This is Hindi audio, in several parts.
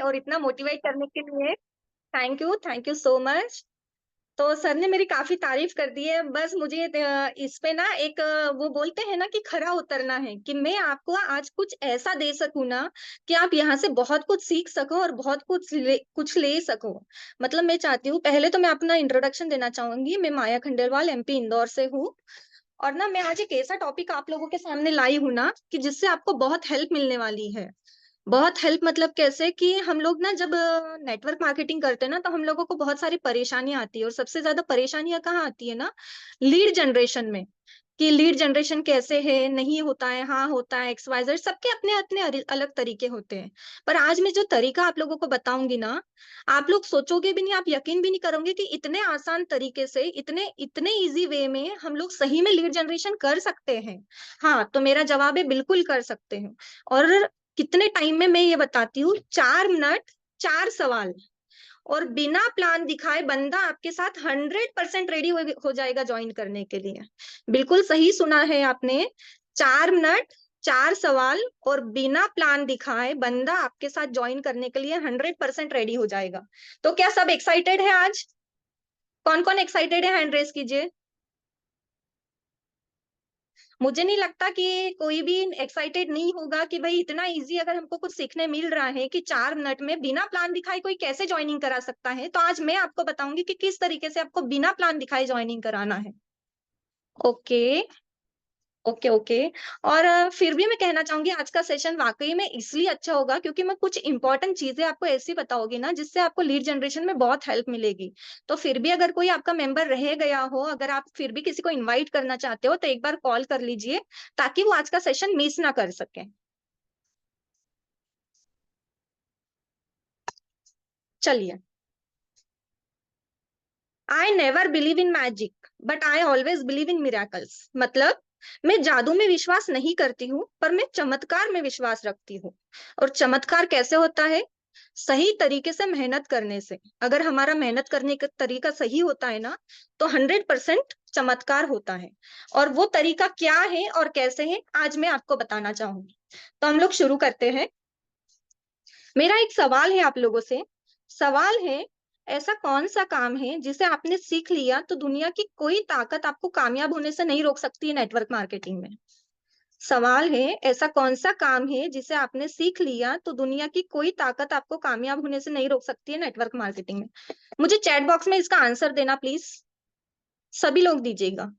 और इतना मोटिवेट करने के लिए थैंक यू सो मच। तो सर ने मेरी काफी तारीफ कर दी है। बस मुझे इस पे ना एक वो बोलते हैं ना कि खरा उतरना है कि मैं आपको आज कुछ ऐसा दे सकूं ना कि आप यहाँ से बहुत कुछ सीख सको और बहुत कुछ ले सको। मतलब मैं चाहती हूँ, पहले तो मैं अपना इंट्रोडक्शन देना चाहूंगी। मैं माया खंडेलवाल एमपी इंदौर से हूँ। और ना मैं आज एक ऐसा टॉपिक आप लोगों के सामने लाई हूँ ना कि जिससे आपको बहुत हेल्प मिलने वाली है। बहुत हेल्प मतलब कैसे कि हम लोग ना जब नेटवर्क मार्केटिंग करते हैं ना तो हम लोगों को बहुत सारी परेशानियां आती है, और सबसे ज्यादा परेशानियां कहाँ आती है ना, लीड जनरेशन में। कि लीड जनरेशन कैसे है, नहीं होता है, हाँ होता है, एक्स वाई जेड, सबके अपने अपने अलग तरीके होते हैं। पर आज मैं जो तरीका आप लोगों को बताऊंगी ना, आप लोग सोचोगे भी नहीं, आप यकीन भी नहीं करोगे कि इतने आसान तरीके से, इतने इतने इजी वे में हम लोग सही में लीड जनरेशन कर सकते हैं। हाँ, तो मेरा जवाब है बिल्कुल कर सकते हैं। और कितने टाइम में, मैं ये बताती हूँ, 4 मिनट, 4 सवाल, और बिना प्लान दिखाए बंदा आपके साथ 100% रेडी हो जाएगा ज्वाइन करने के लिए। बिल्कुल सही सुना है आपने। 4 मिनट, 4 सवाल, और बिना प्लान दिखाए बंदा आपके साथ ज्वाइन करने के लिए 100% रेडी हो जाएगा। तो क्या सब एक्साइटेड है आज? कौन कौन एक्साइटेड है, हैंड रेस कीजिए। मुझे नहीं लगता कि कोई भी एक्साइटेड नहीं होगा कि भाई इतना इजी अगर हमको कुछ सीखने मिल रहा है कि 4 मिनट में बिना प्लान दिखाए कोई कैसे ज्वाइनिंग करा सकता है। तो आज मैं आपको बताऊंगी कि किस तरीके से आपको बिना प्लान दिखाए ज्वाइनिंग कराना है। Okay, okay, okay. और फिर भी मैं कहना चाहूंगी आज का सेशन वाकई में इसलिए अच्छा होगा क्योंकि मैं कुछ इंपॉर्टेंट चीजें आपको ऐसी बताऊंगी ना जिससे आपको लीड जनरेशन में बहुत हेल्प मिलेगी। तो फिर भी अगर कोई आपका मेंबर रह गया हो, अगर आप फिर भी किसी को इनवाइट करना चाहते हो तो एक बार कॉल कर लीजिए ताकि वो आज का सेशन मिस ना कर सके। चलिए। I never believe in magic but I always believe in miracles. मतलब, मैं जादू में विश्वास नहीं करती हूँ पर मैं चमत्कार में विश्वास रखती हूँ। और चमत्कार कैसे होता है? सही तरीके से मेहनत करने से। अगर हमारा मेहनत करने का तरीका सही होता है ना, तो 100% चमत्कार होता है। और वो तरीका क्या है और कैसे है, आज मैं आपको बताना चाहूंगी। तो हम लोग शुरू करते हैं। मेरा एक सवाल है आप लोगों से। सवाल है, ऐसा कौन सा काम है जिसे आपने सीख लिया तो दुनिया की कोई ताकत आपको कामयाब होने से नहीं रोक सकती है नेटवर्क मार्केटिंग में? सवाल है, ऐसा कौन सा काम है जिसे आपने सीख लिया तो दुनिया की कोई ताकत आपको कामयाब होने से नहीं रोक सकती है नेटवर्क मार्केटिंग में? मुझे चैट बॉक्स में इसका आंसर देना प्लीज। सभी लोग दीजिएगा।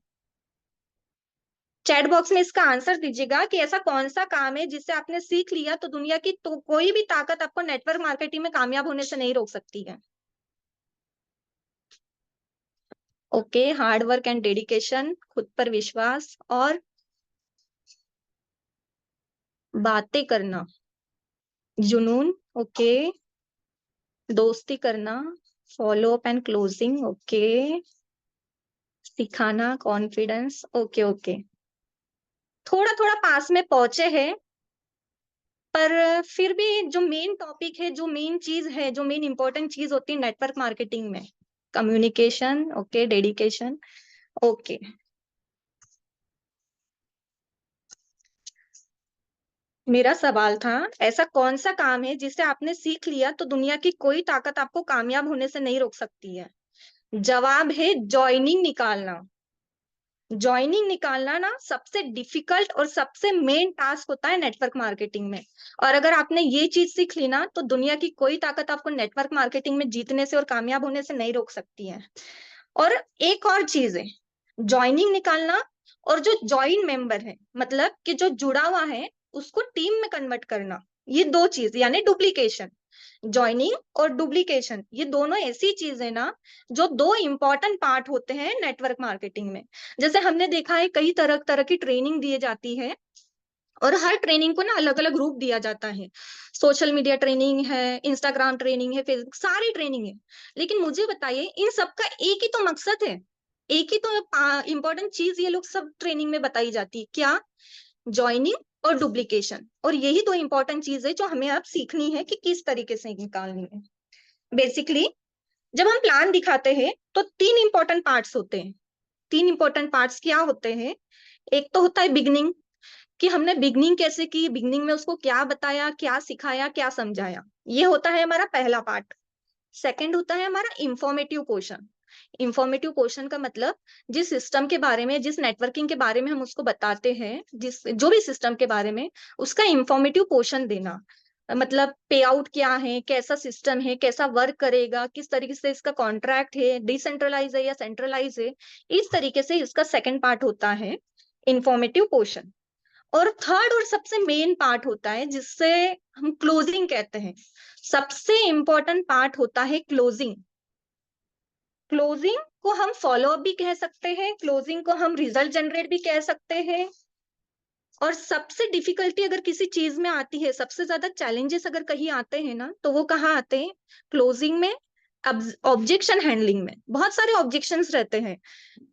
चैट बॉक्स में इसका आंसर दीजिएगा कि ऐसा कौन सा काम है जिससे आपने सीख लिया तो दुनिया की तो कोई भी ताकत आपको नेटवर्क मार्केटिंग में कामयाब होने से नहीं रोक सकती है। Okay, hard work and dedication, खुद पर विश्वास, और बातें करना, जुनून, ओके, दोस्ती करना, follow up and closing, okay, सिखाना, कॉन्फिडेंस, ओके ओके। थोड़ा थोड़ा पास में पहुंचे हैं, पर फिर भी जो मेन टॉपिक है, जो मेन चीज है, जो मेन इंपॉर्टेंट चीज होती है नेटवर्क मार्केटिंग में, कम्युनिकेशन, ओके, डेडिकेशन, ओके। मेरा सवाल था, ऐसा कौन सा काम है जिसे आपने सीख लिया तो दुनिया की कोई ताकत आपको कामयाब होने से नहीं रोक सकती है? जवाब है ज्वाइनिंग निकालना। ज्वाइनिंग निकालना ना सबसे डिफिकल्ट और सबसे मेन टास्क होता है नेटवर्क मार्केटिंग में। और अगर आपने ये चीज सीख ली ना तो दुनिया की कोई ताकत आपको नेटवर्क मार्केटिंग में जीतने से और कामयाब होने से नहीं रोक सकती है। और एक और चीज है, ज्वाइनिंग निकालना, और जो ज्वाइन मेंबर है, मतलब कि जो जुड़ा हुआ है, उसको टीम में कन्वर्ट करना। ये दो चीज यानी डुप्लीकेशन। ज्वाइनिंग और डुप्लीकेशन, ये दोनों ऐसी चीज है ना जो दो इंपॉर्टेंट पार्ट होते हैं नेटवर्क मार्केटिंग में। जैसे हमने देखा है कई तरह तरह की ट्रेनिंग दी जाती है, और हर ट्रेनिंग को ना अलग अलग रूप दिया जाता है। सोशल मीडिया ट्रेनिंग है, इंस्टाग्राम ट्रेनिंग है, फेसबुक, सारी ट्रेनिंग है। लेकिन मुझे बताइए, इन सबका एक ही तो मकसद है, एक ही तो इंपॉर्टेंट चीज ये लोग सब ट्रेनिंग में बताई जाती है, क्या? ज्वाइनिंग और डुप्लीकेशन। और यही दो इंपॉर्टेंट चीज है जो हमें अब सीखनी है कि किस तरीके से निकालनी है। बेसिकली, जब हम प्लान दिखाते हैं तो तीन इंपॉर्टेंट पार्ट्स होते हैं। तीन इंपॉर्टेंट पार्ट्स क्या होते हैं? एक तो होता है बिगनिंग, कि हमने बिगनिंग कैसे की, बिगनिंग में उसको क्या बताया, क्या सिखाया, क्या समझाया। ये होता है हमारा पहला पार्ट। सेकंड होता है हमारा इंफॉर्मेटिव क्वेश्चन। इंफॉर्मेटिव क्वेश्चन का मतलब जिस सिस्टम के बारे में, जिस नेटवर्किंग के बारे में हम उसको बताते हैं, जिस जो भी सिस्टम के बारे में, उसका इंफॉर्मेटिव क्वेश्चन देना। मतलब पे आउट क्या है, कैसा सिस्टम है, कैसा वर्क करेगा, किस तरीके से इसका कॉन्ट्रैक्ट है, डिसेंट्रलाइज है या सेंट्रलाइज है, इस तरीके से इसका सेकंड पार्ट होता है इंफॉर्मेटिव क्वेश्चन। और थर्ड और सबसे मेन पार्ट होता है जिससे हम क्लोजिंग कहते हैं। सबसे इंपॉर्टेंट पार्ट होता है क्लोजिंग। क्लोजिंग को हम फॉलो अप भी कह सकते हैं, क्लोजिंग को हम रिजल्ट जनरेट भी कह सकते हैं। और सबसे डिफिकल्टी अगर किसी चीज में आती है, सबसे ज्यादा चैलेंजेस अगर कहीं आते हैं ना, तो वो कहाँ आते हैं? क्लोजिंग में, ऑब्जेक्शन हैंडलिंग में। बहुत सारे ऑब्जेक्शंस रहते हैं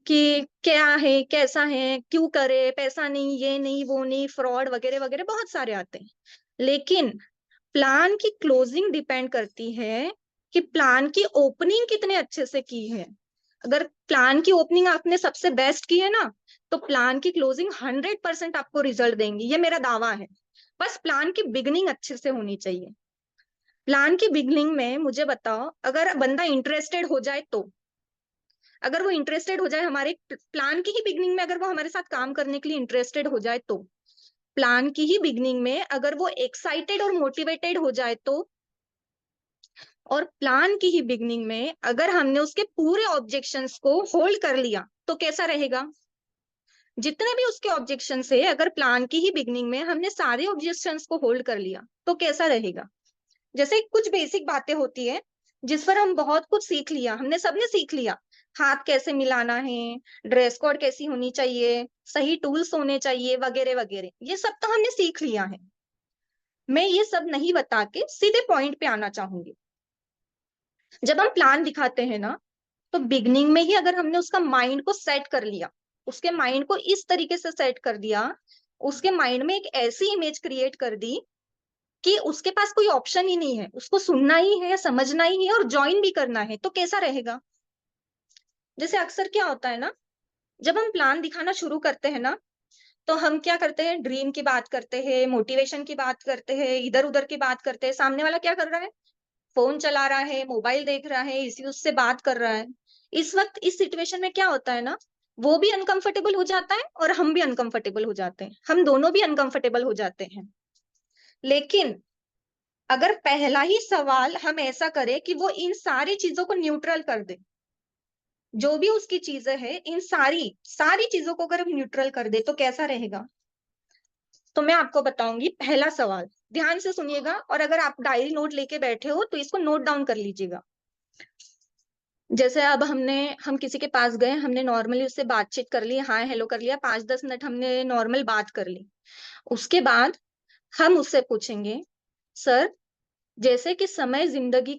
कि क्या है, कैसा है, क्यों करे, पैसा नहीं, ये नहीं, वो नहीं, फ्रॉड वगैरह वगैरह बहुत सारे आते हैं। लेकिन प्लान की क्लोजिंग डिपेंड करती है कि प्लान की ओपनिंग कितने अच्छे से की है। अगर प्लान की ओपनिंग आपने सबसे बेस्ट की है ना, तो प्लान की क्लोजिंग 100% आपको रिजल्ट देंगी, ये मेरा दावा है। बस प्लान की बिगनिंग अच्छे से होनी चाहिए। प्लान की बिगनिंग में मुझे बताओ, अगर बंदा इंटरेस्टेड हो जाए तो, अगर वो इंटरेस्टेड हो जाए हमारे प्लान की ही बिगनिंग में, अगर वो हमारे साथ काम करने के लिए इंटरेस्टेड हो जाए तो, प्लान की ही बिगनिंग में अगर वो एक्साइटेड और मोटिवेटेड हो जाए तो, और प्लान की ही बिगनिंग में अगर हमने उसके पूरे ऑब्जेक्शंस को होल्ड कर लिया तो कैसा रहेगा? जितने भी उसके ऑब्जेक्शंस है, अगर प्लान की ही बिगनिंग में हमने सारे ऑब्जेक्शंस को होल्ड कर लिया तो कैसा रहेगा? जैसे कुछ बेसिक बातें होती है जिस पर हम बहुत कुछ सीख लिया, हमने सबने सीख लिया। हाथ कैसे मिलाना है, ड्रेस कोड कैसी होनी चाहिए, सही टूल्स होने चाहिए, वगैरह वगैरह, ये सब तो हमने सीख लिया है। मैं ये सब नहीं बता के सीधे पॉइंट पे आना चाहूंगी। जब हम प्लान दिखाते हैं ना, तो बिगनिंग में ही अगर हमने उसका माइंड को सेट कर लिया, उसके माइंड को इस तरीके से सेट कर दिया, उसके माइंड में एक ऐसी इमेज क्रिएट कर दी कि उसके पास कोई ऑप्शन ही नहीं है, उसको सुनना ही है, समझना ही है और ज्वाइन भी करना है, तो कैसा रहेगा? जैसे अक्सर क्या होता है ना, जब हम प्लान दिखाना शुरू करते हैं ना, तो हम क्या करते हैं, ड्रीम की बात करते हैं, मोटिवेशन की बात करते हैं, इधर उधर की बात करते हैं। सामने वाला क्या कर रहा है? फोन चला रहा है, मोबाइल देख रहा है, इसी उससे बात कर रहा है। इस वक्त इस सिचुएशन में क्या होता है ना, वो भी अनकंफर्टेबल हो जाता है और हम भी अनकंफर्टेबल हो जाते हैं, हम दोनों भी अनकंफर्टेबल हो जाते हैं। लेकिन अगर पहला ही सवाल हम ऐसा करें कि वो इन सारी चीजों को न्यूट्रल कर दे, जो भी उसकी चीजें हैं, इन सारी सारी चीजों को अगर हम न्यूट्रल कर दे तो कैसा रहेगा? तो मैं आपको बताऊंगी पहला सवाल। ध्यान से सुनिएगा, और अगर आप डायरी नोट लेके बैठे हो तो इसको नोट डाउन कर लीजिएगा। जैसे अब हम किसी के पास गए, हमने नॉर्मली उससे बातचीत कर ली, हाय हेलो कर लिया, 5-10 मिनट हमने नॉर्मल बात कर ली। उसके बाद हम उससे पूछेंगे, सर, जैसे कि समय जिंदगी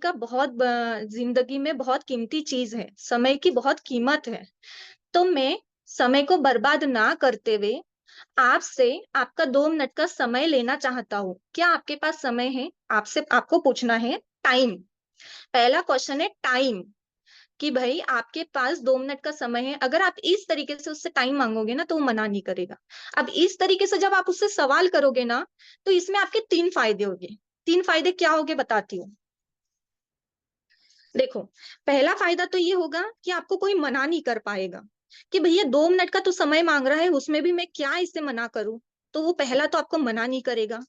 में बहुत कीमती चीज है, समय की बहुत कीमत है, तो मैं समय को बर्बाद ना करते हुए आपसे आपका 2 मिनट का समय लेना चाहता हूँ। क्या आपके पास समय है? आपसे आपको पूछना है टाइम। पहला क्वेश्चन है टाइम, कि भाई आपके पास 2 मिनट का समय है। अगर आप इस तरीके से उससे टाइम मांगोगे ना, तो वो मना नहीं करेगा। अब इस तरीके से जब आप उससे सवाल करोगे ना, तो इसमें आपके 3 फायदे होंगे। 3 फायदे क्या होंगे बताती हूँ। देखो, पहला फायदा तो ये होगा कि आपको कोई मना नहीं कर पाएगा कि भैया 2 मिनट का तो समय मांग रहा है, उसमें भी मैं क्या इससे मना करूं। तो वो पहला तो आपको मना नहीं करेगा।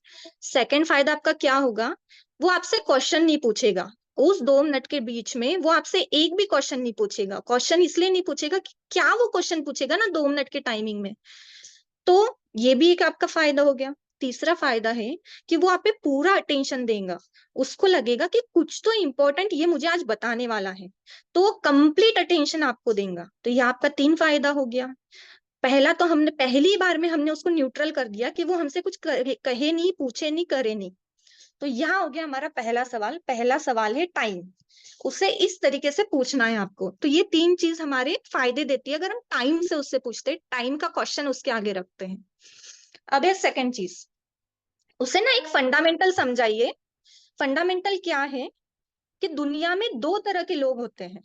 सेकंड फायदा आपका क्या होगा, वो आपसे क्वेश्चन नहीं पूछेगा। उस 2 मिनट के बीच में वो आपसे एक भी क्वेश्चन नहीं पूछेगा। क्वेश्चन इसलिए नहीं पूछेगा कि क्या वो क्वेश्चन पूछेगा ना 2 मिनट के टाइमिंग में। तो ये भी एक आपका फायदा हो गया। तीसरा फायदा है कि वो आप पे पूरा अटेंशन देगा। उसको लगेगा कि कुछ तो इम्पोर्टेंट ये मुझे आज बताने वाला है, तो वो कंप्लीट अटेंशन आपको देगा। तो ये आपका 3 फायदा हो गया। पहला तो हमने पहली बार में हमने उसको न्यूट्रल कर दिया कि वो हमसे कुछ कहे नहीं, पूछे नहीं, करे नहीं। तो यहाँ हो गया हमारा पहला सवाल। पहला सवाल है टाइम, उसे इस तरीके से पूछना है आपको। तो ये 3 चीज हमारे फायदे देती है अगर हम टाइम से उससे पूछते, टाइम का क्वेश्चन उसके आगे रखते हैं। अब है सेकंड चीज, उसे ना एक फंडामेंटल समझाइए। फंडामेंटल क्या है कि दुनिया में 2 तरह के लोग होते हैं।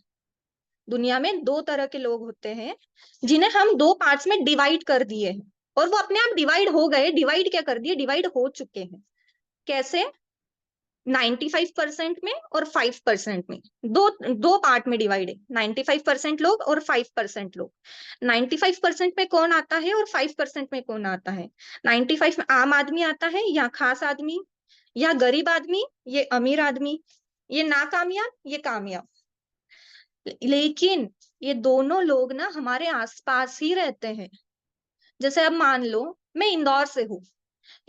दुनिया में 2 तरह के लोग होते हैं जिन्हें हम 2 पार्ट्स में डिवाइड कर दिए हैं। और वो अपने आप डिवाइड हो गए। डिवाइड क्या कर दिए, डिवाइड हो चुके हैं। कैसे? 95% में और 5% में, दो दो पार्ट में डिवाइड है। 95% लोग और 5% लोग। 95% में कौन आता है और 5% में कौन आता है? 95 में आम आदमी आता है, या खास आदमी, या गरीब आदमी, ये अमीर आदमी, ये नाकामयाब, ये कामयाब। लेकिन ये दोनों लोग ना हमारे आसपास ही रहते हैं। जैसे अब मान लो मैं इंदौर से हूँ,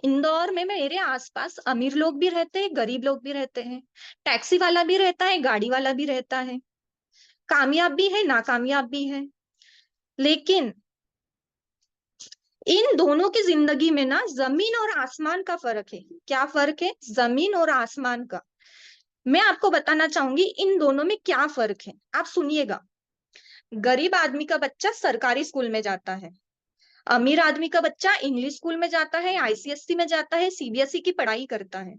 इंदौर में मेरे आसपास अमीर लोग भी रहते हैं, गरीब लोग भी रहते हैं, टैक्सी वाला भी रहता है, गाड़ी वाला भी रहता है, कामयाब भी है, नाकामयाब भी है। लेकिन इन दोनों की जिंदगी में ना जमीन और आसमान का फर्क है। क्या फर्क है? जमीन और आसमान का। मैं आपको बताना चाहूंगी इन दोनों में क्या फर्क है, आप सुनिएगा। गरीब आदमी का बच्चा सरकारी स्कूल में जाता है, अमीर आदमी का बच्चा इंग्लिश स्कूल में जाता है, आईसीएससी में जाता है, सीबीएसई की पढ़ाई करता है।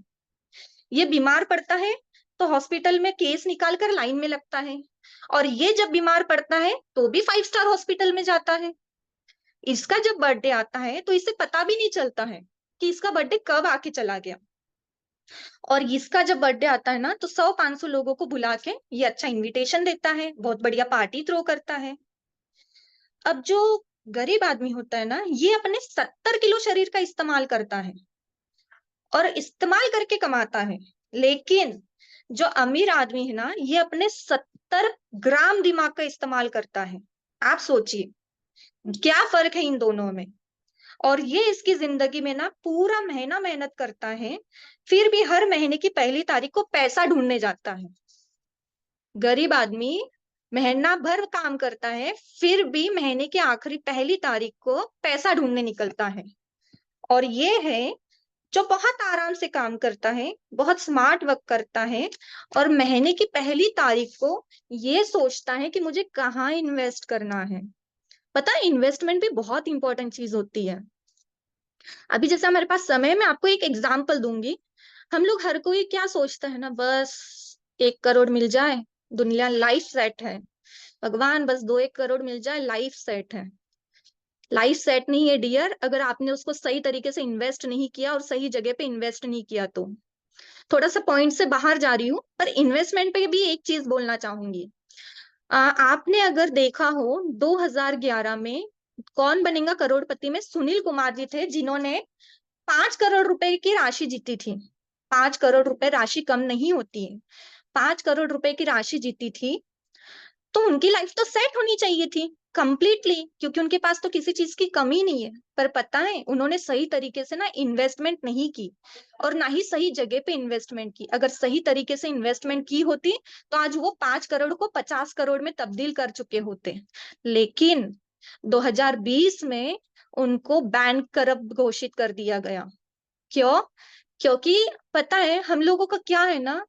ये बीमार पड़ता है तो हॉस्पिटल में केस निकाल कर लाइन में लगता है, और ये जब बीमार पड़ता है तो भी 5 स्टार हॉस्पिटल में जाता है। इसका जब बर्थडे आता है तो इसे पता भी नहीं चलता है कि इसका बर्थडे कब आके चला गया। और इसका जब बर्थडे आता है ना तो 100-500 लोगों को बुला के ये अच्छा इनविटेशन देता है, बहुत बढ़िया पार्टी थ्रो करता है। अब जो गरीब आदमी होता है ना, ये अपने 70 किलो शरीर का इस्तेमाल करता है और इस्तेमाल करके कमाता है। लेकिन जो अमीर आदमी है ना, ये अपने 70 ग्राम दिमाग का इस्तेमाल करता है। आप सोचिए क्या फर्क है इन दोनों में। और ये इसकी जिंदगी में ना पूरा महीना मेहनत करता है, फिर भी हर महीने की पहली तारीख को पैसा ढूंढने जाता है। गरीब आदमी महीना भर काम करता है, फिर भी महीने की आखिरी पहली तारीख को पैसा ढूंढने निकलता है। और ये है जो बहुत आराम से काम करता है, बहुत स्मार्ट वर्क करता है, और महीने की पहली तारीख को ये सोचता है कि मुझे कहाँ इन्वेस्ट करना है। पता है, इन्वेस्टमेंट भी बहुत इंपॉर्टेंट चीज होती है। अभी जैसे हमारे पास समय है, मैं आपको एक एग्जांपल दूंगी। हम लोग हर कोई क्या सोचता है ना, बस 1 करोड़ मिल जाए, दुनिया लाइफ सेट है। भगवान बस 2-1 करोड़ मिल जाए, लाइफ सेट है। लाइफ सेट नहीं है डियर, अगर आपने उसको सही तरीके से इन्वेस्ट नहीं किया और सही जगह पे इन्वेस्ट नहीं किया तो। थोड़ा सा पॉइंट से बाहर जा रही हूँ, पर इन्वेस्टमेंट पे भी एक चीज बोलना चाहूंगी। आपने अगर देखा हो 2011 में कौन बनेगा करोड़पति में सुनील कुमार जी थे, जिन्होंने 5 करोड़ रुपए की राशि जीती थी। 5 करोड़ रुपए राशि कम नहीं होती है। 5 करोड़ रुपए की राशि जीती थी, तो उनकी लाइफ तो सेट होनी चाहिए थी कंप्लीटली, क्योंकि उनके पास तो किसी चीज की कमी नहीं है। पर पता है, उन्होंने सही तरीके से ना इन्वेस्टमेंट नहीं की, और ना ही सही जगह पे इन्वेस्टमेंट की। अगर सही तरीके से इन्वेस्टमेंट की होती तो आज वो 5 करोड़ को 50 करोड़ में तब्दील कर चुके होते। लेकिन 2020 में उनको बैंक करप्ट घोषित कर दिया गया। क्यों? क्योंकि पता है हम लोगों का क्या है ना,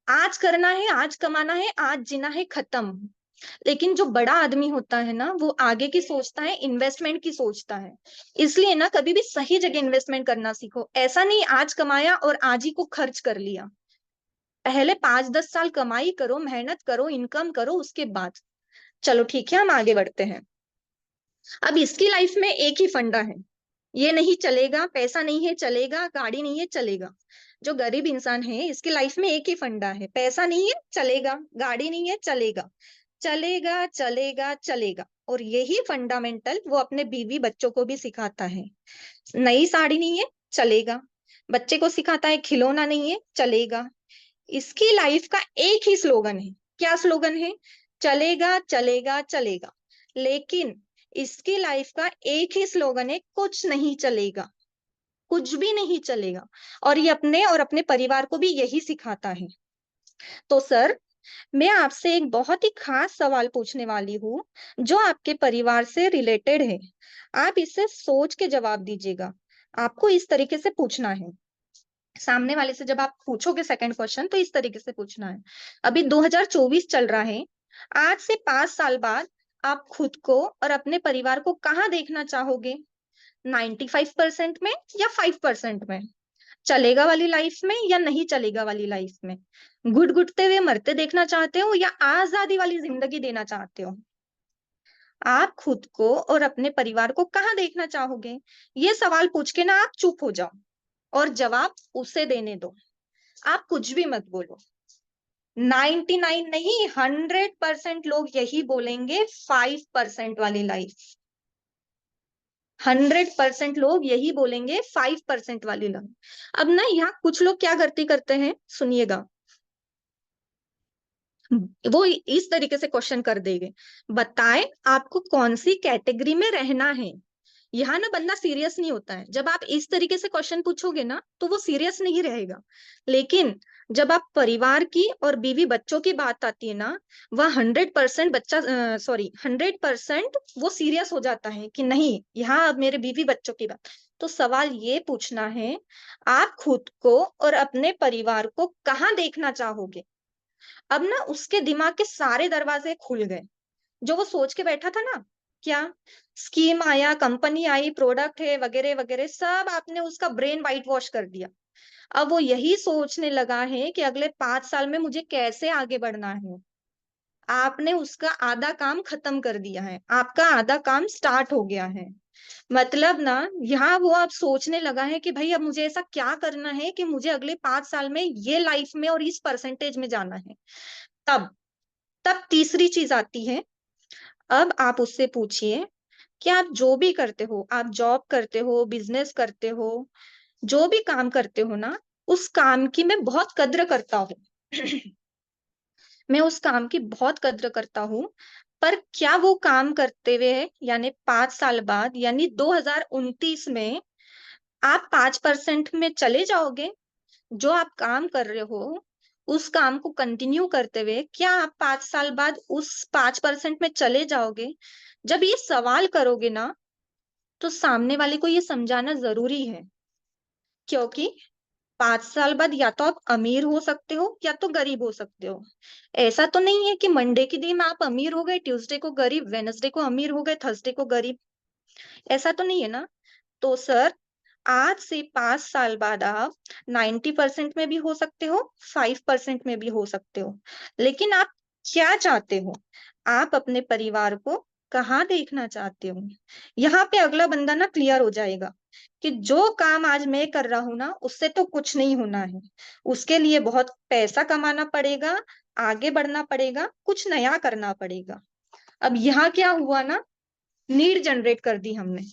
आज करना है, आज कमाना है, आज जीना है, खत्म। लेकिन जो बड़ा आदमी होता है ना, वो आगे की सोचता है, इन्वेस्टमेंट की सोचता है। इसलिए ना कभी भी सही जगह इन्वेस्टमेंट करना सीखो। ऐसा नहीं आज कमाया और आज ही को खर्च कर लिया। पहले 5-10 साल कमाई करो, मेहनत करो, इनकम करो, उसके बाद। चलो ठीक है, हम आगे बढ़ते हैं। अब इसकी लाइफ में एक ही फंडा है, ये नहीं चलेगा, पैसा नहीं है चलेगा, गाड़ी नहीं है चलेगा। जो गरीब इंसान है इसकी लाइफ में एक ही फंडा है, पैसा नहीं है चलेगा, गाड़ी नहीं है चलेगा, चलेगा चलेगा चलेगा। और यही फंडामेंटल वो अपने बीवी बच्चों को भी सिखाता है। नई साड़ी नहीं है चलेगा, बच्चे को सिखाता है खिलौना नहीं है चलेगा। इसकी लाइफ का एक ही स्लोगन है। क्या स्लोगन है? चलेगा चलेगा चलेगा। लेकिन इसकी लाइफ का एक ही स्लोगन है, कुछ नहीं चलेगा, कुछ भी नहीं चलेगा। और ये अपने और अपने परिवार को भी यही सिखाता है। तो सर, मैं आपसे एक बहुत ही खास सवाल पूछने वाली हूँ, जो आपके परिवार से रिलेटेड है। आप इसे सोच के जवाब दीजिएगा। आपको इस तरीके से पूछना है, सामने वाले से जब आप पूछोगे सेकंड क्वेश्चन तो इस तरीके से पूछना है। अभी 2024 चल रहा है, आज से 5 साल बाद आप खुद को और अपने परिवार को कहाँ देखना चाहोगे? 95% में या 5% में? चलेगा वाली लाइफ में या नहीं चलेगा वाली लाइफ में? घुट घुटते हुए मरते देखना चाहते हो या आजादी वाली जिंदगी देना चाहते हो? आप खुद को और अपने परिवार को कहाँ देखना चाहोगे? ये सवाल पूछ के ना आप चुप हो जाओ और जवाब उसे देने दो। आप कुछ भी मत बोलो। 99 नहीं, 100% लोग यही बोलेंगे, 5% वाली लाइफ। 100% लोग यही बोलेंगे, 5% वाली लाइफ। अब ना यहाँ कुछ लोग क्या गलती करते हैं, सुनिएगा। वो इस तरीके से क्वेश्चन कर देंगे, बताएं आपको कौन सी कैटेगरी में रहना है। यहाँ ना बंदा सीरियस नहीं होता है। जब आप इस तरीके से क्वेश्चन पूछोगे ना तो वो सीरियस नहीं रहेगा। लेकिन जब आप परिवार की और बीवी बच्चों की बात आती है ना, वह 100% बच्चा, सॉरी, 100% वो सीरियस हो जाता है कि नहीं, यहाँ अब मेरे बीवी बच्चों की बात। तो सवाल ये पूछना है, आप खुद को और अपने परिवार को कहाँ देखना चाहोगे। अब ना उसके दिमाग के सारे दरवाजे खुल गए। जो वो सोच के बैठा था ना, क्या स्कीम आया, कंपनी आई, प्रोडक्ट है, वगैरह वगैरह, सब आपने उसका ब्रेन वाइट वॉश कर दिया। अब वो यही सोचने लगा है कि अगले 5 साल में मुझे कैसे आगे बढ़ना है। आपने उसका आधा काम खत्म कर दिया है, आपका आधा काम स्टार्ट हो गया है। मतलब ना, यहाँ वो अब सोचने लगा है कि भाई अब मुझे ऐसा क्या करना है कि मुझे अगले 5 साल में ये लाइफ में और इस परसेंटेज में जाना है। तब तब तीसरी चीज आती है। अब आप उससे पूछिए कि आप जो भी करते हो, आप जॉब करते हो, बिजनेस करते हो, जो भी काम करते हो ना, उस काम की मैं बहुत कद्र करता हूँ। मैं उस काम की बहुत कद्र करता हूँ। पर क्या वो काम करते हुए, यानी 5 साल बाद, यानी 2029 में आप 5% में चले जाओगे? जो आप काम कर रहे हो, उस काम को कंटिन्यू करते हुए क्या आप 5 साल बाद उस 5% में चले जाओगे? जब ये सवाल करोगे ना, तो सामने वाले को ये समझाना जरूरी है। क्योंकि 5 साल बाद या तो आप अमीर हो सकते हो या तो गरीब हो सकते हो। ऐसा तो नहीं है कि मंडे के दिन आप अमीर हो गए, ट्यूसडे को गरीब, वेनसडे को अमीर हो गए, थर्सडे को गरीब। ऐसा तो नहीं है ना। तो सर, आज से 5 साल बाद आप 90% में भी हो सकते हो, 5% में भी हो सकते हो। लेकिन आप क्या चाहते हो? आप अपने परिवार को कहाँ देखना चाहते हो? यहाँ पे अगला बंदा ना क्लियर हो जाएगा कि जो काम आज मैं कर रहा हूं ना, उससे तो कुछ नहीं होना है। उसके लिए बहुत पैसा कमाना पड़ेगा, आगे बढ़ना पड़ेगा, कुछ नया करना पड़ेगा। अब यहाँ क्या हुआ ना, नीड जनरेट कर दी हमने।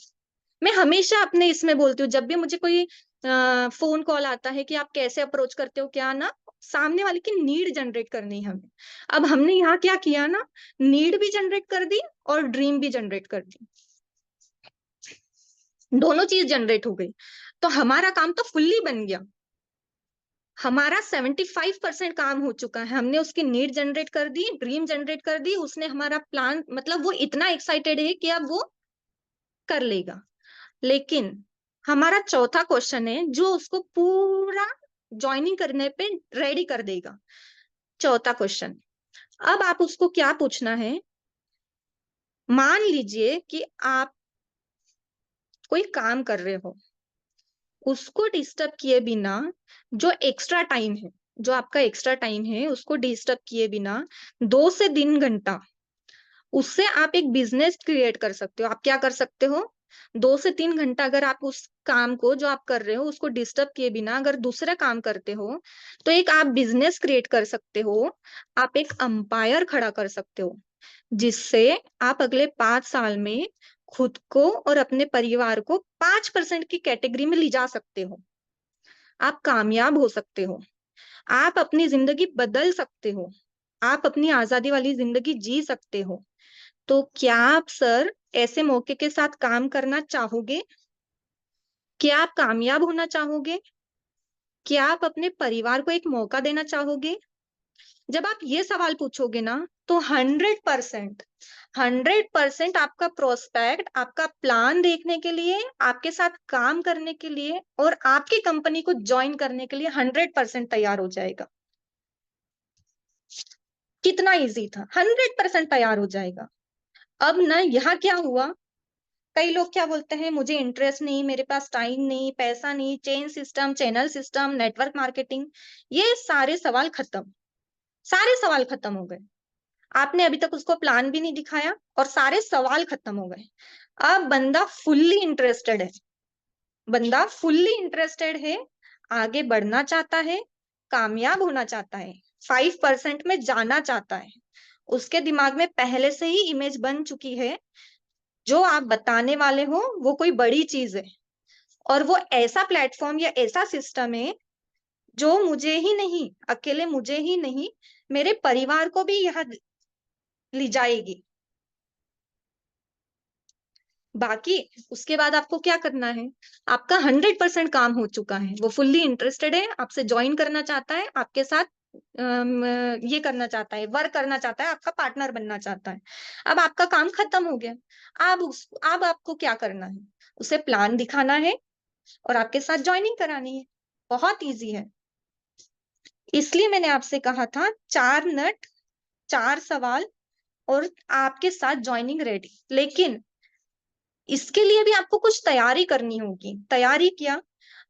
मैं हमेशा अपने इसमें बोलती हूँ, जब भी मुझे कोई फोन कॉल आता है कि आप कैसे अप्रोच करते हो, क्या ना, सामने वाले की नीड जनरेट करनी है हमें। अब हमने यहाँ क्या किया ना, नीड भी जनरेट कर दी और ड्रीम भी जनरेट कर दी। दोनों चीज जनरेट हो गई, तो हमारा काम तो फुल्ली बन गया। हमारा 75% काम हो चुका है। हमने उसकी नीड जनरेट कर दी, ड्रीम जनरेट कर दी, उसने हमारा प्लान, मतलब वो इतना एक्साइटेड है कि अब वो कर लेगा। लेकिन हमारा चौथा क्वेश्चन है जो उसको पूरा ज्वाइनिंग करने पे रेडी कर देगा। चौथा क्वेश्चन, अब आप उसको क्या पूछना है। मान लीजिए कि आप कोई काम कर रहे हो, उसको डिस्टर्ब किए बिना, जो एक्स्ट्रा टाइम है, जो आपका एक्स्ट्रा टाइम है, उसको डिस्टर्ब किए बिना 2 से 3 घंटा उससे आप एक बिजनेस क्रिएट कर सकते हो। आप क्या कर सकते हो, 2 से 3 घंटा अगर आप उस काम को जो आप कर रहे हो उसको डिस्टर्ब किए बिना अगर दूसरा काम करते हो, तो एक आप बिजनेस क्रिएट कर सकते हो। आप एक अंपायर खड़ा कर सकते हो, जिससे आप अगले 5 साल में खुद को और अपने परिवार को 5% की कैटेगरी में ले जा सकते हो। आप कामयाब हो सकते हो, आप अपनी जिंदगी बदल सकते हो, आप अपनी आजादी वाली जिंदगी जी सकते हो। तो क्या आप सर ऐसे मौके के साथ काम करना चाहोगे? क्या आप कामयाब होना चाहोगे? क्या आप अपने परिवार को एक मौका देना चाहोगे? जब आप ये सवाल पूछोगे ना, तो 100% आपका प्रोस्पेक्ट, आपका प्लान देखने के लिए, आपके साथ काम करने के लिए और आपकी कंपनी को ज्वाइन करने के लिए 100% तैयार हो जाएगा। कितना इजी था, 100% तैयार हो जाएगा। अब ना यहाँ क्या हुआ, कई लोग क्या बोलते हैं, मुझे इंटरेस्ट नहीं, मेरे पास टाइम नहीं, पैसा नहीं, chain system, channel system, network marketing, ये सारे सवाल खत्म। सारे सवाल खत्म हो गए। आपने अभी तक उसको प्लान भी नहीं दिखाया और सारे सवाल खत्म हो गए। अब बंदा फुल्ली इंटरेस्टेड है, बंदा फुल्ली इंटरेस्टेड है, आगे बढ़ना चाहता है, कामयाब होना चाहता है, 5% में जाना चाहता है। उसके दिमाग में पहले से ही इमेज बन चुकी है, जो आप बताने वाले हो वो कोई बड़ी चीज है, और वो ऐसा प्लेटफॉर्म या ऐसा सिस्टम है जो मुझे ही नहीं, अकेले मुझे ही नहीं, मेरे परिवार को भी यहाँ ली जाएगी। बाकी उसके बाद आपको क्या करना है, आपका 100% काम हो चुका है, वो फुल्ली इंटरेस्टेड है, आपसे ज्वाइन करना चाहता है, आपके साथ ये करना चाहता है, वर्क करना चाहता है, आपका पार्टनर बनना चाहता है। अब आपका काम खत्म हो गया। अब आपको क्या करना है, उसे प्लान दिखाना है और आपके साथ ज्वाइनिंग करानी है। बहुत इजी है। इसलिए मैंने आपसे कहा था 4 नट, 4 सवाल, और आपके साथ ज्वाइनिंग रेडी। लेकिन इसके लिए भी आपको कुछ तैयारी करनी होगी। तैयारी क्या,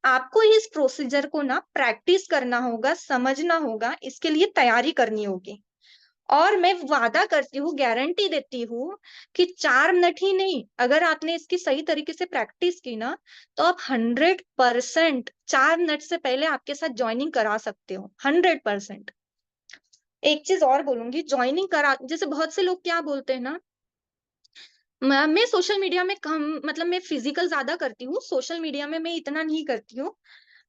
आपको इस प्रोसीजर को ना प्रैक्टिस करना होगा, समझना होगा, इसके लिए तैयारी करनी होगी। और मैं वादा करती हूँ, गारंटी देती हूँ कि 4 मिनट ही नहीं, अगर आपने इसकी सही तरीके से प्रैक्टिस की ना, तो आप 100% 4 मिनट से पहले आपके साथ ज्वाइनिंग करा सकते हो, 100%। एक चीज और बोलूंगी, ज्वाइनिंग करा, जैसे बहुत से लोग क्या बोलते हैं ना, मैं सोशल मीडिया में कम, मतलब मैं फिजिकल ज्यादा करती हूँ, सोशल मीडिया में मैं इतना नहीं करती हूँ।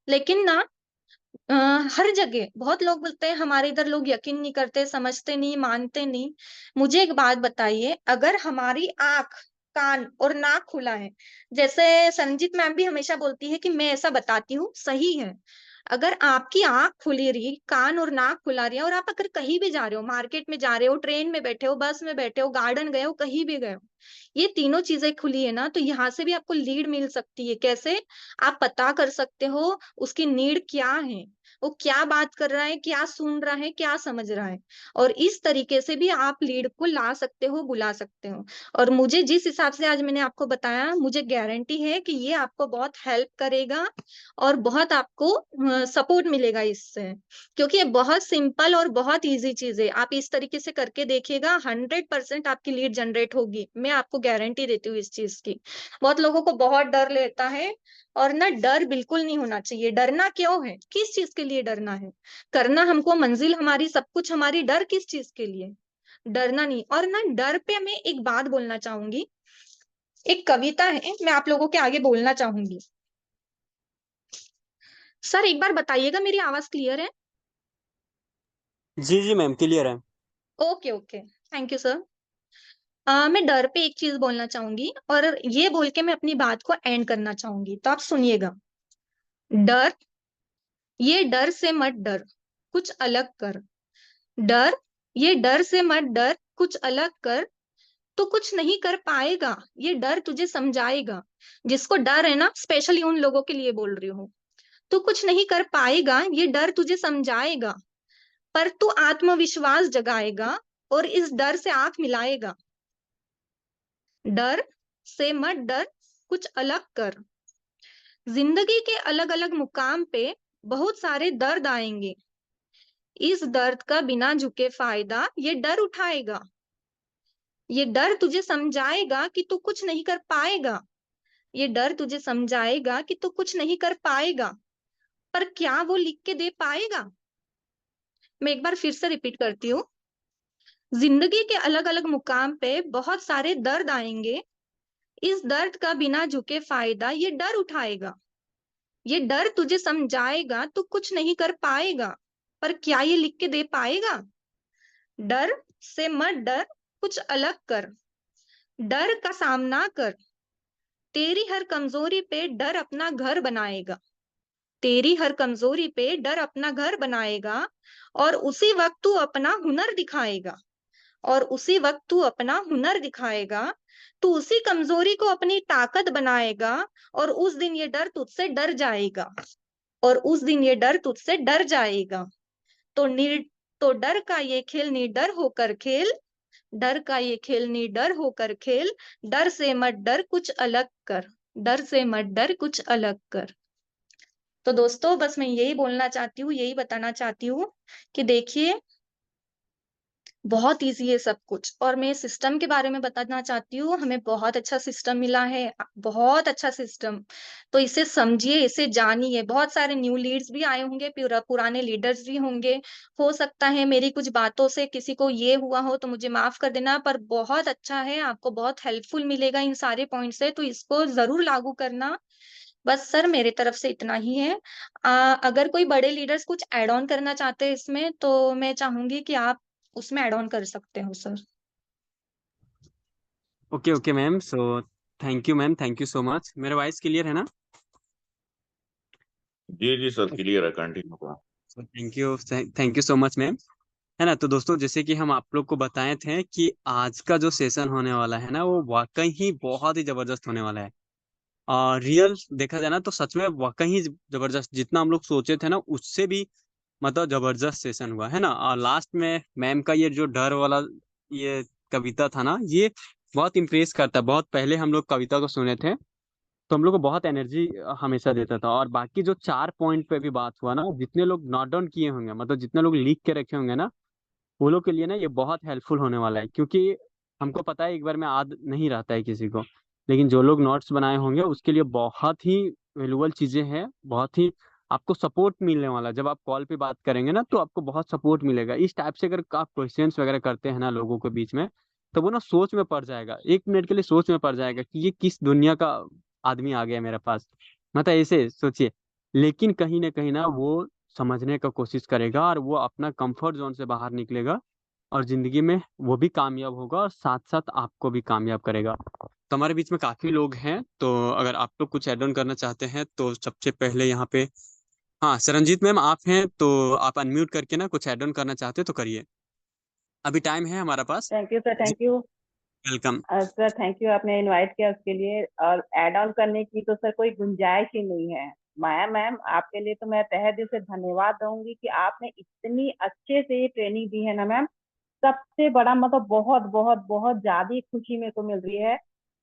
लेकिन ना अ, हर जगह बहुत लोग बोलते हैं, हमारे इधर लोग यकीन नहीं करते, समझते नहीं, मानते नहीं। मुझे एक बात बताइए, अगर हमारी आंख, कान और नाक खुला है, जैसे संजीत मैम भी हमेशा बोलती है कि मैं ऐसा बताती हूँ, सही है। अगर आपकी आंख खुली रही, कान और नाक खुला रही है, और आप अगर कहीं भी जा रहे हो, मार्केट में जा रहे हो, ट्रेन में बैठे हो, बस में बैठे हो, गार्डन गए हो, कहीं भी गए हो, ये तीनों चीजें खुली है ना, तो यहाँ से भी आपको लीड मिल सकती है। कैसे, आप पता कर सकते हो उसकी नीड क्या है, वो क्या बात कर रहा है, क्या सुन रहा है, क्या समझ रहा है, और इस तरीके से भी आप लीड को ला सकते हो, बुला सकते हो। और मुझे जिस हिसाब से आज मैंने आपको बताया, मुझे गारंटी है कि ये आपको बहुत हेल्प करेगा और बहुत आपको सपोर्ट मिलेगा इससे, क्योंकि ये बहुत सिंपल और बहुत इजी चीज है। आप इस तरीके से करके देखिएगा, 100% आपकी लीड जनरेट होगी, मैं आपको गारंटी देती हूँ इस चीज की। बहुत लोगों को बहुत डर लेता है, और ना डर बिल्कुल नहीं होना चाहिए। डरना क्यों है, किस चीज के लिए डरना है, करना हमको, मंजिल हमारी, सब कुछ हमारी, डर किस चीज के लिए, डरना नहीं। और ना डर पे मैं एक बात बोलना चाहूंगी, एक कविता है, मैं आप लोगों के आगे बोलना चाहूंगी। सर एक बार बताइएगा, मेरी आवाज क्लियर है? जी जी मैम, क्लियर है। Okay okay, thank you sir. मैं डर पे एक चीज बोलना चाहूंगी, और ये बोल के मैं अपनी बात को एंड करना चाहूंगी, तो आप सुनिएगा। डर, ये डर से मत डर, कुछ अलग कर। डर, ये डर से मत डर, कुछ अलग कर। तो कुछ नहीं कर पाएगा, ये डर तुझे समझाएगा। जिसको डर है ना, स्पेशली उन लोगों के लिए बोल रही हूँ। तू कुछ नहीं कर पाएगा, ये डर तुझे समझाएगा, पर तू आत्मविश्वास जगाएगा और इस डर से आंख मिलाएगा। डर से मत डर, कुछ अलग कर। जिंदगी के अलग अलग मुकाम पे बहुत सारे दर्द आएंगे। इस दर्द का बिना झुके फायदा ये डर उठाएगा। ये डर तुझे समझाएगा कि तू कुछ नहीं कर पाएगा। ये डर तुझे समझाएगा कि तू कुछ नहीं कर पाएगा, पर क्या वो लिख के दे पाएगा? मैं एक बार फिर से रिपीट करती हूँ। जिंदगी के अलग अलग मुकाम पे बहुत सारे दर्द आएंगे। इस दर्द का बिना झुके फायदा ये डर उठाएगा। ये डर तुझे समझाएगा तू कुछ नहीं कर पाएगा, पर क्या ये लिख के दे पाएगा? डर से मत डर, कुछ अलग कर। डर का सामना कर। तेरी हर कमजोरी पे डर अपना घर बनाएगा। तेरी हर कमजोरी पे डर अपना घर बनाएगा, और उसी वक्त तू अपना हुनर दिखाएगा। और उसी वक्त तू अपना हुनर दिखाएगा। तू उसी कमजोरी को अपनी ताकत बनाएगा, और उस दिन ये डर तुझसे डर जाएगा। और उस दिन ये डर तुझसे डर जाएगा। तो निर तो डर का ये खेल निडर होकर खेल। डर का ये खेल निडर होकर खेल। डर से मत डर, कुछ अलग कर। डर से मत डर, कुछ अलग कर। तो दोस्तों, बस मैं यही बोलना चाहती हूँ, यही बताना चाहती हूँ कि देखिए, बहुत ईज़ी है सब कुछ। और मैं सिस्टम के बारे में बताना चाहती हूँ, हमें बहुत अच्छा सिस्टम मिला है, बहुत अच्छा सिस्टम। तो इसे समझिए, इसे जानिए। बहुत सारे न्यू लीड्स भी आए होंगे, पुराने लीडर्स भी होंगे। हो सकता है मेरी कुछ बातों से किसी को ये हुआ हो तो मुझे माफ़ कर देना, पर बहुत अच्छा है, आपको बहुत हेल्पफुल मिलेगा इन सारे पॉइंट से, तो इसको ज़रूर लागू करना। बस सर मेरे तरफ से इतना ही है। अ, अगर कोई बड़े लीडर्स कुछ ऐड ऑन करना चाहते हैं इसमें, तो मैं चाहूँगी कि आप उसमें ऐड ऑन कर सकते हो sir. Okay okay ma'am, so thank you ma'am, thank you so much. मेरा वॉइस क्लियर है ना? जी जी सर, क्लियर है, कंटिन्यू करो। Thank you so much ma'am. है ना, तो दोस्तों जैसे कि हम आप लोग को बताए थे कि आज का जो सेशन होने वाला है ना, वो वाकई ही बहुत ही जबरदस्त होने वाला है। और रियल देखा जाए ना तो सच में वाकई ही जबरदस्त, जितना हम लोग सोचे थे ना उससे भी मतलब जबरदस्त सेशन हुआ है ना। और लास्ट में मैम का ये जो डर वाला ये कविता था ना, ये बहुत इम्प्रेस करता है। बहुत पहले हम लोग कविता को सुने थे तो हम लोग को बहुत एनर्जी हमेशा देता था। और बाकी जो 4 पॉइंट पे भी बात हुआ ना, जितने लोग नोट डाउन किए होंगे, मतलब जितने लोग लिख के रखे होंगे ना, वो लोग के लिए ना ये बहुत हेल्पफुल होने वाला है। क्योंकि हमको पता है एक बार में याद नहीं रहता है किसी को, लेकिन जो लोग नोट्स बनाए होंगे उसके लिए बहुत ही वैल्यूबल चीजें हैं। बहुत ही आपको सपोर्ट मिलने वाला है। जब आप कॉल पे बात करेंगे ना तो आपको बहुत सपोर्ट मिलेगा। इस टाइप से अगर आप क्वेश्चंस वगैरह करते हैं ना लोगों के बीच में, तो वो ना सोच में पड़ जाएगा, 1 मिनट के लिए सोच में पड़ जाएगा कि ये किस दुनिया का आदमी आ गया मेरे पास, मतलब ऐसे सोचिए। लेकिन कहीं ना वो समझने का कोशिश करेगा और वो अपना कंफर्ट जोन से बाहर निकलेगा और जिंदगी में वो भी कामयाब होगा और साथ साथ आपको भी कामयाब करेगा। तो हमारे बीच में काफी लोग हैं, तो अगर आप लोग कुछ ऐड ऑन करना चाहते हैं तो सबसे पहले यहाँ पे, हाँ सरंजीत मैम आप हैं तो आप अनम्यूट करके ना कुछ ऐड ऑन करना चाहते हो तो करिए, अभी टाइम है हमारा पास। थैंक यू सर, जी, thank you. Welcome. Sir thank you, आपने इनवाइट किया उसके लिए। और ऐड ऑन करने की तो सर कोई गुंजाइश ही नहीं है। माया मैम, आपके लिए तो मैं तहे दिल से धन्यवाद दूंगी कि आपने इतनी अच्छे से ये ट्रेनिंग दी है ना मैम। सबसे बड़ा मतलब बहुत बहुत बहुत ज्यादा खुशी मेरे को मिल रही है।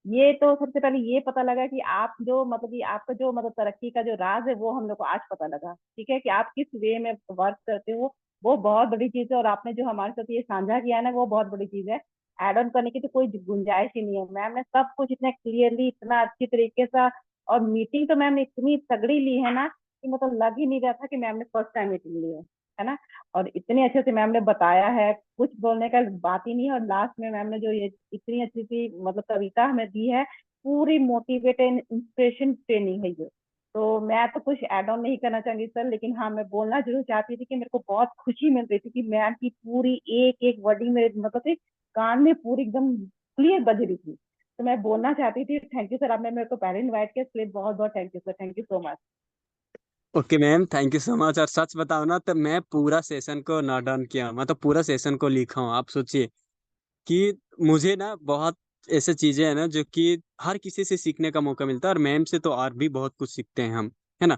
ये तो सबसे पहले ये पता लगा कि आप जो मतलब कि आपका जो मतलब तरक्की का जो राज है वो हम लोग को आज पता लगा। ठीक है कि आप किस वे में वर्क करते हो, वो बहुत बड़ी चीज है। और आपने जो हमारे साथ ये साझा किया है ना, वो बहुत बड़ी चीज है। ऐड ऑन करने की तो कोई गुंजाइश ही नहीं है। मैम ने सब कुछ इतना क्लियरली, इतना अच्छी तरीके से। और मीटिंग तो मैम ने इतनी तगड़ी ली है ना कि मतलब लग ही नहीं रहा था कि मैम ने फर्स्ट टाइम मीटिंग ली है ना। और इतने अच्छे से मैम ने बताया है, कुछ बोलने का बात ही नहीं है। और लास्ट में मैम ने जो ये इतनी अच्छी सी मतलब कविता हमें दी है, पूरी मोटिवेटेड इंस्पिरेशन ट्रेनिंग है ये। तो मैं तो कुछ ऐड ऑन नहीं करना चाहूंगी सर, लेकिन हाँ मैं बोलना जरूर चाहती थी कि मेरे को बहुत खुशी मिल रही थी कि मैम की पूरी एक एक वर्डिंग मेरे मतलब से कान में पूरी एकदम क्लियर बज रही थी। तो मैं बोलना चाहती थी। थैंक यू सर, आपने मेरे को पहले इन्वाइट किया, इसलिए बहुत बहुत thank you sir, thank you so much. Okay ma'am, thank you so much. और सच बताओ ना तो मैं पूरा सेशन को नोट डाउन किया, मतलब पूरा सेशन को लिखा हूँ। आप सोचिए कि मुझे ना बहुत ऐसे चीजें हैं ना जो कि हर किसी से सीखने का मौका मिलता है, और मैम से तो और भी बहुत कुछ सीखते हैं हम, है ना।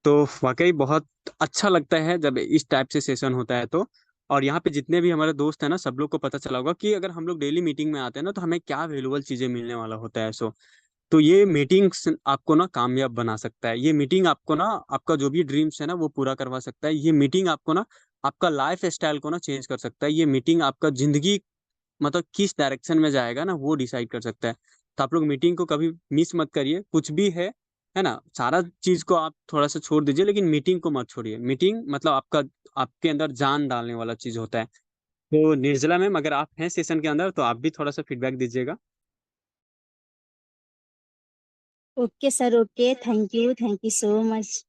तो वाकई बहुत अच्छा लगता है जब इस टाइप से सेशन होता है तो। और यहाँ पे जितने भी हमारे दोस्त हैं ना, सब लोग को पता चला होगा कि अगर हम लोग डेली मीटिंग में आते हैं ना तो हमें क्या वैल्यूबल चीजें मिलने वाला होता है। सो तो ये मीटिंग्स आपको ना कामयाब बना सकता है। ये मीटिंग आपको ना आपका जो भी ड्रीम्स है ना वो पूरा करवा सकता है। ये मीटिंग आपको ना आपका लाइफ स्टाइल को ना चेंज कर सकता है। ये मीटिंग आपका जिंदगी मतलब किस डायरेक्शन में जाएगा ना वो डिसाइड कर सकता है। तो आप लोग मीटिंग को कभी मिस मत करिए, कुछ भी है ना। सारा चीज को आप थोड़ा सा छोड़ दीजिए, लेकिन मीटिंग को मत छोड़िए। मीटिंग मतलब आपका आपके अंदर जान डालने वाला चीज होता है। तो निर्जला मैम अगर आप हैं सेशन के अंदर तो आप भी थोड़ा सा फीडबैक दीजिएगा। Okay sir, okay, thank you so much.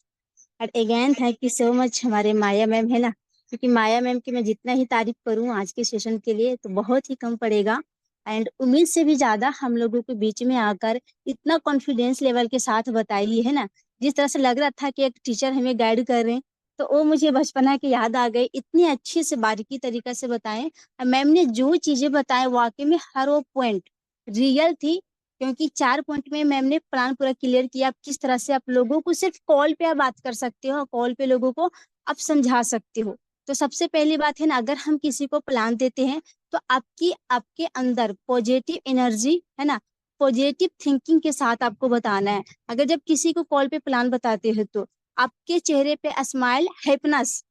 और again thank you so much हमारे माया मैम, है ना। क्योंकि माया मैम की मैं जितना ही तारीफ करूँ आज के सेशन के लिए तो बहुत ही कम पड़ेगा। एंड उम्मीद से भी ज्यादा हम लोगों के बीच में आकर इतना कॉन्फिडेंस लेवल के साथ बताई, है ना। जिस तरह से लग रहा था कि एक टीचर हमें गाइड कर रहे हैं, तो वो मुझे बचपना की याद आ गई। इतनी अच्छे से बारीकी तरीके से बताएं, और मैम ने जो चीजें बताएं वाकई में हर वो पॉइंट रियल थी। क्योंकि 4 पॉइंट में मैम ने प्लान पूरा क्लियर किया, आप किस तरह से आप लोगों को सिर्फ कॉल पे आप बात कर सकते हो, कॉल पे लोगों को आप समझा सकते हो। तो सबसे पहली बात है ना, अगर हम किसी को प्लान देते हैं तो आपकी आपके अंदर पॉजिटिव एनर्जी, है ना, पॉजिटिव थिंकिंग के साथ आपको बताना है। अगर जब किसी को कॉल पे प्लान बताते हो तो आपके चेहरे पे स्माइल, हैप्पीनेस,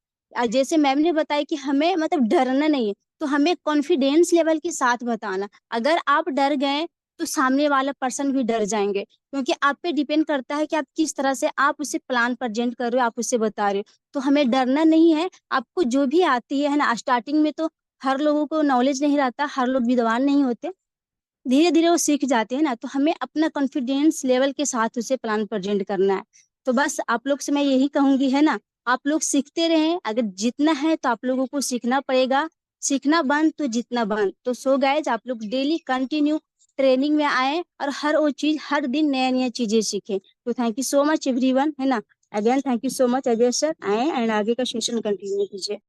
जैसे मैम ने बताया कि हमें मतलब डरना नहीं है, तो हमें कॉन्फिडेंस लेवल के साथ बताना। अगर आप डर गए तो सामने वाला पर्सन भी डर जाएंगे, क्योंकि आप पे डिपेंड करता है कि आप किस तरह से आप उसे प्लान प्रेजेंट कर रहे हो, आप उसे बता रहे हो। तो हमें डरना नहीं है, आपको जो भी आती है ना, स्टार्टिंग में तो हर लोगों को नॉलेज नहीं रहता, हर लोग विद्वान नहीं होते, धीरे धीरे वो सीख जाते हैं ना। तो हमें अपना कॉन्फिडेंस लेवल के साथ उसे प्लान प्रेजेंट करना है। तो बस आप लोग से मैं यही कहूंगी है ना, आप लोग सीखते रहें, अगर जीतना है तो आप लोगों को सीखना पड़ेगा, सीखना बंद तो जीतना बंद। तो सो गाइज, आप लोग डेली कंटिन्यू ट्रेनिंग में आए और हर वो चीज हर दिन नया नया चीजें सीखें। तो thank you so much everyone, है ना। Again thank you so much Ajay sir, आए एंड आगे का सेशन कंटिन्यू कीजिए।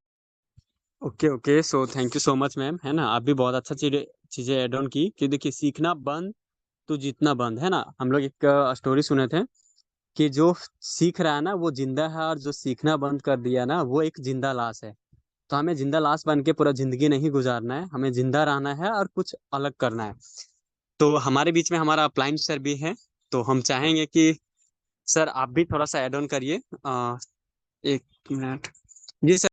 Okay okay, so thank you so much ma'am, है ना। आप भी बहुत अच्छा चीजें चीजें ऐड ऑन की कि देखिए सीखना बंद तो जीतना बंद, है ना। हम लोग एक स्टोरी सुने थे कि जो सीख रहा है ना वो जिंदा है, और जो सीखना बंद कर दिया ना वो एक जिंदा लाश है। तो हमें जिंदा लाश बन के पूरा जिंदगी नहीं गुजारना है, हमें जिंदा रहना है और कुछ अलग करना है। तो हमारे बीच में हमारा अपलाइन सर भी है, तो हम चाहेंगे कि सर आप भी थोड़ा सा ऐड ऑन करिए। 1 मिनट। जी सर।